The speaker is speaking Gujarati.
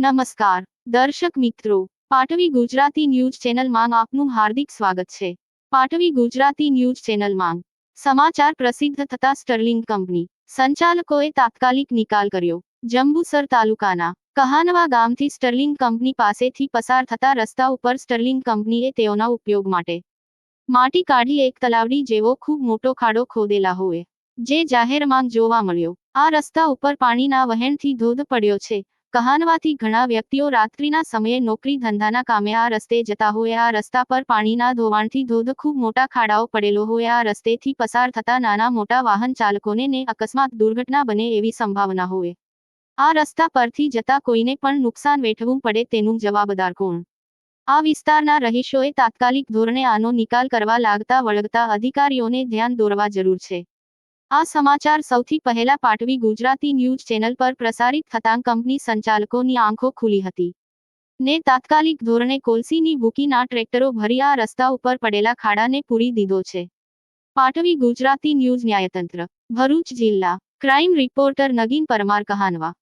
નમસ્કાર દર્શક મિત્રો, પાટવી ગુજરાતી ન્યૂઝ ચેનલમાં આપનું હાર્દિક સ્વાગત છે। પાટવી ગુજરાતી ન્યૂઝ ચેનલમાં સમાચાર પ્રસિદ્ધ થતા સ્ટર્લિંગ કંપની સંચાલકોએ તાત્કાલિક નિકાલ કર્યો। જંબુસર તાલુકાના કહાનવા ગામથી સ્ટર્લિંગ કંપની પાસેથી પસાર થતા રસ્તા ઉપર સ્ટર્લિંગ કંપનીએ તેઓના ઉપયોગ માટે માટી કાઢી એક તલાવડી જેવો ખૂબ મોટો ખાડો ખોદેલા હોય, જે જાહેરમાં જોવા મળ્યો। આ રસ્તા ઉપર પાણીના વહેણથી ધોધ પડ્યો છે। કહાનવાથી ઘણા વ્યક્તિઓ રાત્રિના સમયે નોકરી ધંધાના કામે આ રસ્તે જતા હોય। આ રસ્તા પર પાણીના ધોવાણથી ધોધ ખૂબ મોટા ખાડાઓ પડેલો હોય। આ રસ્તેથી પસાર થતા નાના મોટા વાહન ચાલકોને અકસ્માત દુર્ઘટના બને એવી સંભાવના હોય। આ રસ્તા પરથી જતા કોઈને પણ નુકસાન વેઠવું પડે તેનું જવાબદાર કોણ? આ વિસ્તારના રહીશોએ તાત્કાલિક ધોરણે આનો નિકાલ કરવા લાગતા વળગતા અધિકારીઓને ધ્યાન દોરવા જરૂર છે। આ સમાચાર સૌથી પહેલા પાટવી ગુજરાતી ન્યૂઝ ચેનલ પર પ્રસારિત થતાં કંપની સંચાલકોની આંખો ખુલી હતી ને તાત્કાલિક ધોરણે કોલસીની ભૂકીના ટ્રેક્ટરો ભરી આ રસ્તા ઉપર પડેલા ખાડાને પૂરી દીધો છે। પાટવી ગુજરાતી ન્યૂઝ ન્યાયતંત્ર, ભરૂચ જિલ્લા ક્રાઇમ રિપોર્ટર નગીન પરમાર, કહાનવા।